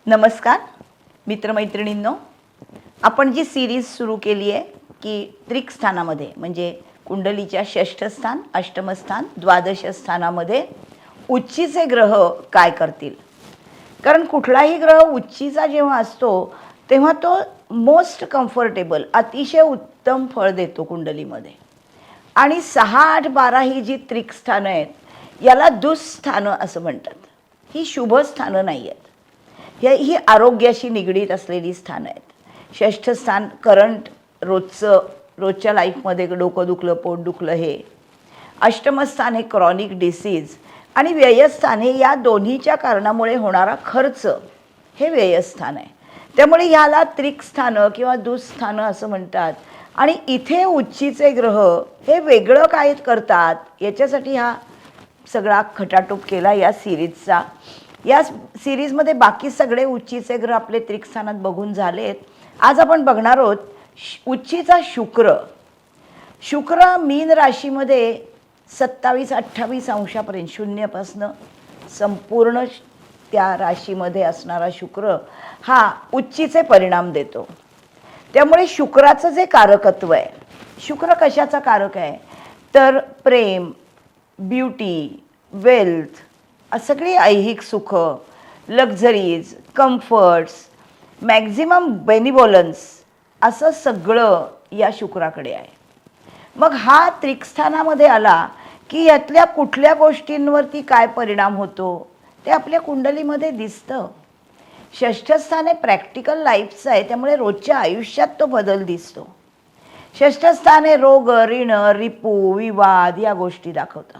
नमस्कार मित्रमैत्रिणींनो, आपण जी सिरीज सुरू केली आहे की त्रिक स्थानामध्ये म्हणजे कुंडलीच्या षष्ठ स्थान, अष्टम स्थान, द्वादश स्थानामध्ये उच्चीचे ग्रह काय करतील. कारण कुठलाही ग्रह उच्चीचा जेव्हा असतो तेव्हा तो मोस्ट कम्फर्टेबल अतिशय उत्तम फळ देतो कुंडलीमध्ये. आणि 6, 8, 12 ही जी त्रिक स्थानं आहेत याला दुःस्थानं असं म्हणतात. ही शुभ स्थानं नाही आहेत. ही आरोग्याशी निगडीत असलेली स्थानं आहेत. षष्ठ स्थान करंट रोजच्या लाईफमध्ये डोकं दुखलं, पोट दुखलं हे. अष्टम स्थान हे क्रॉनिक डिसीज आणि व्ययस्थान हे या दोन्हीच्या कारणामुळे होणारा खर्च हे व्ययस्थान आहे. त्यामुळे ह्याला त्रिक स्थानं किंवा दुःस्थानं असं म्हणतात. आणि इथे उच्चीचे ग्रह हे वेगळं काय करतात याच्यासाठी हा सगळा खटाटोप केला या सिरीजचा. या सिरीजमध्ये बाकी सगळे उच्चीचे ग्रह आपले त्रिक स्थानात बघून झालेत. आज आपण बघणार आहोत उच्चीचा शुक्र. शुक्र मीन राशीमध्ये 27-28 अंशापर्यंत शून्यापासनं संपूर्ण त्या राशीमध्ये असणारा शुक्र हा उच्चीचे परिणाम देतो. त्यामुळे शुक्राचं जे कारकत्व आहे, शुक्र कशाचा कारक आहे तर प्रेम, ब्युटी, वेल्थ, सगळी ऐहिक सुख, लक्झरीज, कम्फर्ट्स, मॅक्झिमम बेनिवोलन्स असं सगळं या शुक्राकडे आहे. मग हा त्रिकस्थानामध्ये आला की यातल्या कुठल्या गोष्टींवरती काय परिणाम होतो ते आपल्या कुंडलीमध्ये दिसतं. षष्ठ स्थान हे प्रॅक्टिकल लाईफचं आहे, त्यामुळे रोजच्या आयुष्यात तो बदल दिसतो. षष्ठ स्थान हे रोग, ऋण, रिपू, विवाद या गोष्टी दाखवतं.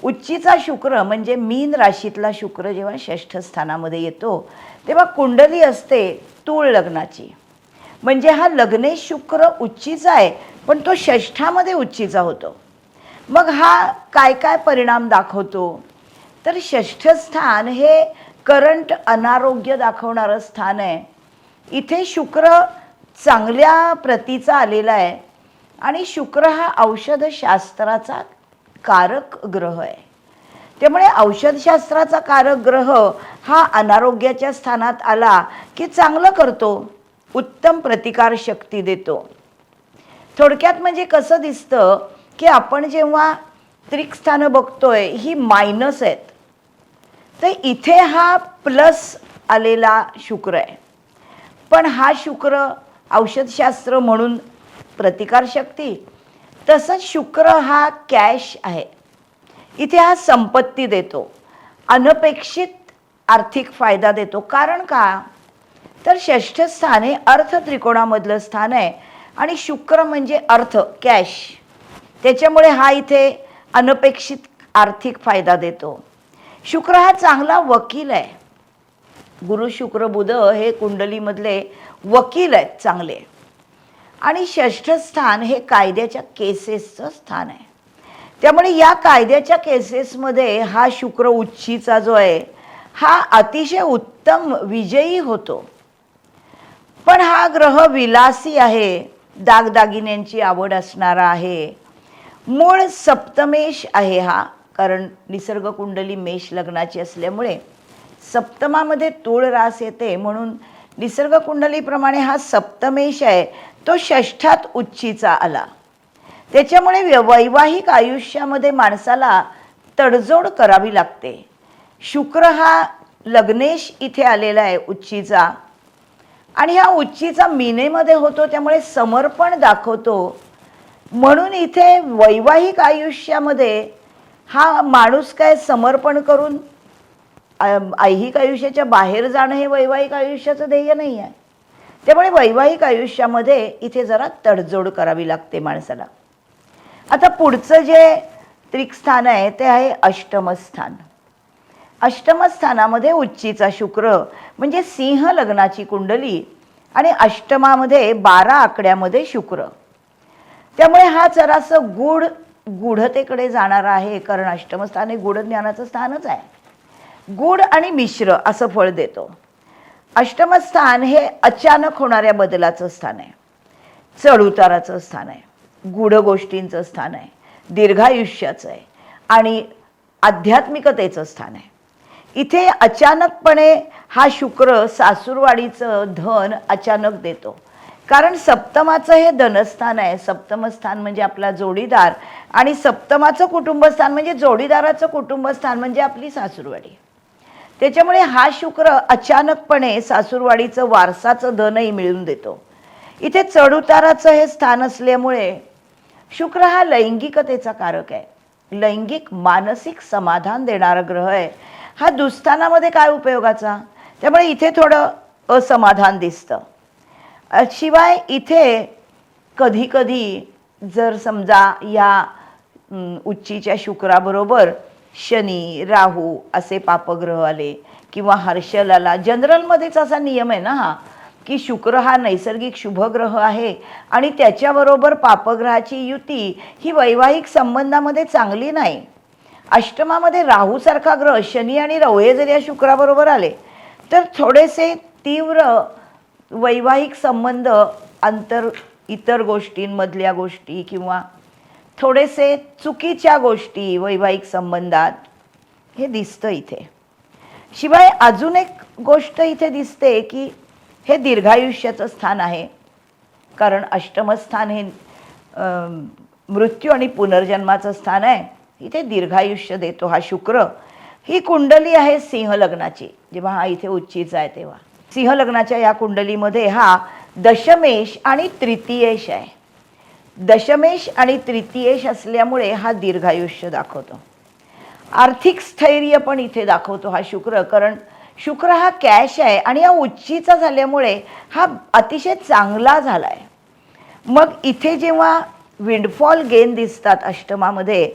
उच्चीचा शुक्र म्हणजे मीन राशीतला शुक्र जेव्हा षष्ठ स्थानामध्ये येतो तेव्हा कुंडली असते तूळ लग्नाची. म्हणजे हा लग्नेश शुक्र उच्चीचा आहे पण तो षष्ठामध्ये उच्चीचा होतो. मग हा काय काय परिणाम दाखवतो तर षष्ठ स्थान हे करंट अनारोग्य दाखवणारं स्थान आहे. इथे शुक्र चांगल्या प्रतीचा आलेला आहे आणि शुक्र हा औषधशास्त्राचा कारक ग्रह आहे. त्यामुळे औषधशास्त्राचा कारक ग्रह हा अनारोग्याच्या स्थानात आला की चांगलं करतो, उत्तम प्रतिकार शक्ती देतो. थोडक्यात म्हणजे कसं दिसतं की आपण जेव्हा त्रिक स्थानं बघतोय ही मायनस आहेत, तर इथे हा प्लस आलेला शुक्र आहे. पण हा शुक्र औषधशास्त्र म्हणून प्रतिकारशक्ती, तसंच शुक्र हा कॅश आहे. इथे हा संपत्ती देतो, अनपेक्षित आर्थिक फायदा देतो. कारण का तर षष्ठ स्थान हे अर्थ त्रिकोणामधलं स्थान आहे आणि शुक्र म्हणजे अर्थ, कॅश. त्याच्यामुळे हा इथे अनपेक्षित आर्थिक फायदा देतो. शुक्र हा चांगला वकील आहे. गुरु, शुक्र, बुध हे कुंडलीमधले वकील आहेत चांगले. आणि षष्ठ स्थान हे कायद्याच्या केसेसचं स्थान आहे. त्यामुळे या कायद्याच्या केसेसमध्ये हा शुक्र उच्चीचा जो आहे हा अतिशय उत्तम विजयी होतो. पण हा ग्रह विलासी आहे, दागदागिन्यांची आवड असणारा आहे. मूळ सप्तमेश आहे हा, कारण निसर्ग कुंडली मेष लग्नाची असल्यामुळे सप्तमामध्ये तूळ रास येते. म्हणून निसर्ग कुंडलीप्रमाणे हा सप्तमेश आहे, तो षष्ठात उच्चीचा आला. त्याच्यामुळे वैवाहिक आयुष्यामध्ये माणसाला तडजोड करावी लागते. शुक्र हा लग्नेश इथे आलेला आहे उच्चीचा आणि हा उच्चीचा मीनेमध्ये होतो, त्यामुळे समर्पण दाखवतो. म्हणून इथे वैवाहिक आयुष्यामध्ये हा माणूस काय समर्पण करून ऐहिक आयुष्याच्या बाहेर जाणं हे वैवाहिक आयुष्याचं ध्येय नाही आहे. त्यामुळे वैवाहिक आयुष्यामध्ये इथे जरा तडजोड करावी लागते माणसाला. आता पुढचं जे त्रिक स्थान आहे ते आहे अष्टमस्थान. अष्टमस्थानामध्ये उच्चीचा शुक्र म्हणजे सिंह लग्नाची कुंडली आणि अष्टमामध्ये 12 आकड्यामध्ये शुक्र. त्यामुळे हा जरासं गूढतेकडे जाणारा आहे, कारण अष्टमस्थान हे गूढ ज्ञानाचं स्थानच आहे. गूढ आणि मिश्र असं फळ देतो. अष्टमस्थान हे अचानक होणाऱ्या बदलाचं स्थान आहे, चढउताराचं स्थान आहे, गूढ गोष्टींचं स्थान आहे, दीर्घायुष्याचं आहे आणि आध्यात्मिकतेचं स्थान आहे. इथे अचानकपणे हा शुक्र सासूरवाडीचं धन अचानक देतो, कारण सप्तमाचं हे धनस्थान आहे. सप्तमस्थान म्हणजे आपला जोडीदार, आणि सप्तमाचं कुटुंबस्थान म्हणजे जोडीदाराचं कुटुंबस्थान म्हणजे आपली सासूरवाडी. त्याच्यामुळे हा शुक्र अचानकपणे सासूरवाडीचं वारसाचं धनही मिळवून देतो. इथे चढउताराचं हे स्थान असल्यामुळे शुक्र हा लैंगिकतेचा कारक आहे, लैंगिक मानसिक समाधान देणारा ग्रह आहे. हा दुस्थानामध्ये काय उपयोगाचा, त्यामुळे इथे थोडं असमाधान दिसतं. शिवाय इथे कधी कधी जर समजा या उच्चीच्या शुक्राबरोबर शनी राहू असे पापग्रह आले किंवा हर्षल आला, जनरलमध्येच असा नियम आहे ना हा, की शुक्र हा नैसर्गिक शुभग्रह आहे आणि त्याच्याबरोबर पापग्रहाची युती ही वैवाहिक संबंधामध्ये चांगली नाही. अष्टमामध्ये राहूसारखा ग्रह शनी आणि राहू हे जर या शुक्राबरोबर आले तर थोडेसे तीव्र वैवाहिक संबंध इतर गोष्टींमधल्या गोष्टी किंवा थोडेसे चुकीच्या गोष्टी वैवाहिक संबंधात हे दिसतं इथे. शिवाय अजून एक गोष्ट इथे दिसते की हे दीर्घायुष्याचं स्थान आहे, कारण अष्टमस्थान हे मृत्यू आणि पुनर्जन्माचं स्थान आहे. इथे दीर्घायुष्य देतो हा शुक्र. ही कुंडली आहे सिंह लग्नाची, जेव्हा हा इथे उच्चीचा आहे तेव्हा. सिंह लग्नाच्या या कुंडलीमध्ये हा दशमेश आणि तृतीयेश आहे. दशमेश आणि तृतीयेश असल्यामुळे हा दीर्घायुष्य दाखवतो. आर्थिक स्थैर्य पण इथे दाखवतो हा शुक्र, कारण शुक्र हा कॅश आहे आणि हा उच्चीचा झाल्यामुळे हा अतिशय चांगला झाला आहे. मग इथे जेव्हा विंडफॉल गेन दिसतात अष्टमामध्ये,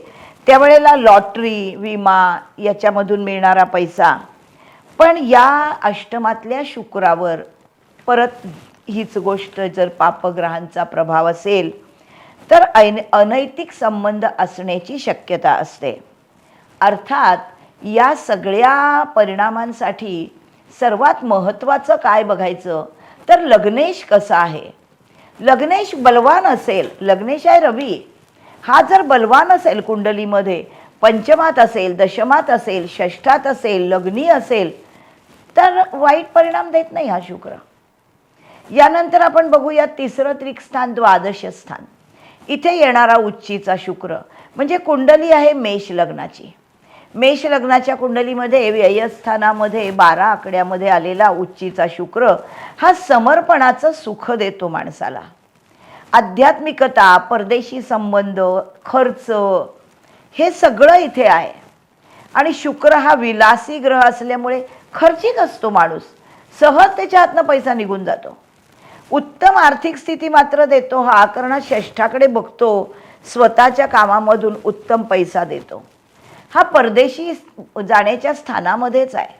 त्यावेळेला लॉटरी विमा याच्यामधून मिळणारा पैसा. पण या अष्टमातल्या शुक्रावर परत हीच गोष्ट जर पापग्रहांचा प्रभाव असेल तर अनैतिक संबंध असण्याची शक्यता असते. अर्थात या सगळ्या परिणामांसाठी सर्वात महत्त्वाचं काय बघायचं तर लग्नेश कसा आहे. लग्नेश बलवान असेल, लग्नेश आहे रवी, हा जर बलवान असेल कुंडलीमध्ये, पंचमात असेल, दशमात असेल, षष्ठात असेल, लग्नी असेल तर वाईट परिणाम देत नाही हा शुक्र. यानंतर आपण बघूया तिसरं त्रिकस्थान द्वादश स्थान. इथे येणारा उच्चीचा शुक्र म्हणजे कुंडली आहे मेष लग्नाची. मेष लग्नाच्या कुंडलीमध्ये व्ययस्थानामध्ये 12 आकड्यामध्ये आलेला उच्चीचा शुक्र हा समर्पणाचं सुख देतो माणसाला. आध्यात्मिकता, परदेशी संबंध, खर्च हे सगळं इथे आहे. आणि शुक्र हा विलासी ग्रह असल्यामुळे खर्चिक असतो माणूस, सहज त्याच्या हातनं पैसा निघून जातो. उत्तम आर्थिक स्थिती मात्र देतो हा, कारण हा षष्ठाकडे बघतो, स्वतःच्या कामामधून उत्तम पैसा देतो. हा परदेशी जाण्याच्या स्थानामध्येच आहे,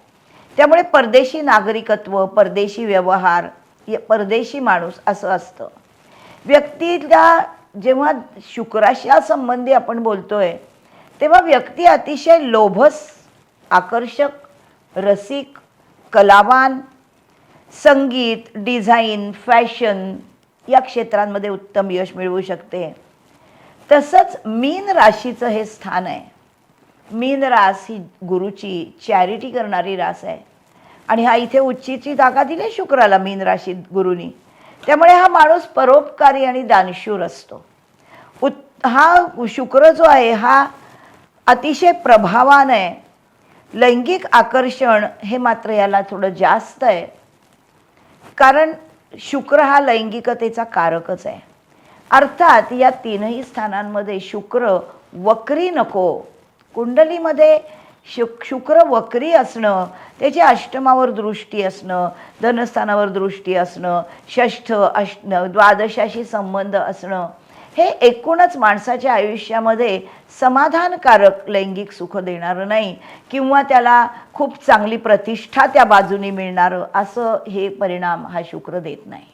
त्यामुळे परदेशी नागरिकत्व, परदेशी व्यवहार, परदेशी माणूस असं असतं. व्यक्तीला जेव्हा शुक्राशा संबंधी आपण बोलतोय तेव्हा व्यक्ती अतिशय लोभस, आकर्षक, रसिक, कलावान, संगीत, डिझाईन, फॅशन या क्षेत्रांमध्ये उत्तम यश मिळवू शकते. तसंच मीन राशीचं हे स्थान आहे. मीन रास ही गुरुची चॅरिटी करणारी रास आहे आणि हा इथे उच्चीची जागा दिली शुक्राला मीन राशीत गुरुनी, त्यामुळे हा माणूस परोपकारी आणि दानशूर असतो. हा शुक्र जो आहे हा अतिशय प्रभावान आहे. लैंगिक आकर्षण हे मात्र याला थोडं जास्त आहे, कारण शुक्र हा लैंगिकतेचा कारकच आहे. अर्थात या तीनही स्थानांमध्ये शुक्र वक्री नको. कुंडलीमध्ये शुक्र वक्री असणं, त्याची अष्टमावर दृष्टी असणं, धनस्थानावर दृष्टी असणं, षष्ठ द्वादशाशी संबंध असणं, हे एकूणच माणसाच्या आयुष्यामध्ये समाधानकारक लैंगिक सुख देणारं नाही किंवा त्याला खूप चांगली प्रतिष्ठा त्या बाजूने मिळणारं असं हे परिणाम हा शुक्र देत नाही.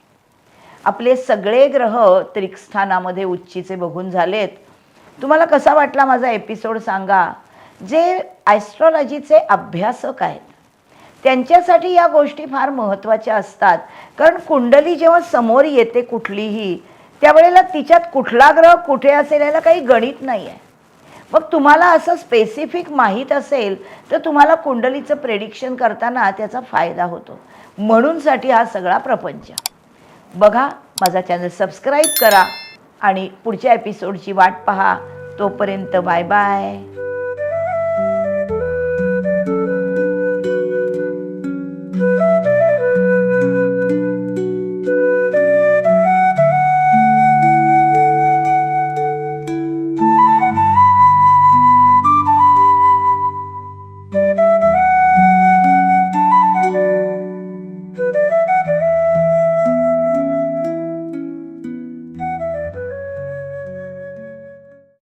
आपले सगळे ग्रह त्रिकस्थानामध्ये उच्चीचे बघून झालेत. तुम्हाला कसा वाटला माझा एपिसोड सांगा. जे ॲस्ट्रॉलॉजीचे अभ्यासक आहेत त्यांच्यासाठी या गोष्टी फार महत्त्वाच्या असतात, कारण कुंडली जेव्हा समोर येते कुठलीही, त्यावेळेला तिच्यात कुठला ग्रह कुठे असेल याला काही गणित नाही आहे. मग तुम्हाला असं स्पेसिफिक माहीत असेल तर तुम्हाला कुंडलीचं प्रेडिक्शन करताना त्याचा फायदा होतो. म्हणूनसाठी हा सगळा प्रपंच. बघा, माझा चॅनल सबस्क्राईब करा आणि पुढच्या एपिसोडची वाट पहा. तोपर्यंत बाय बाय.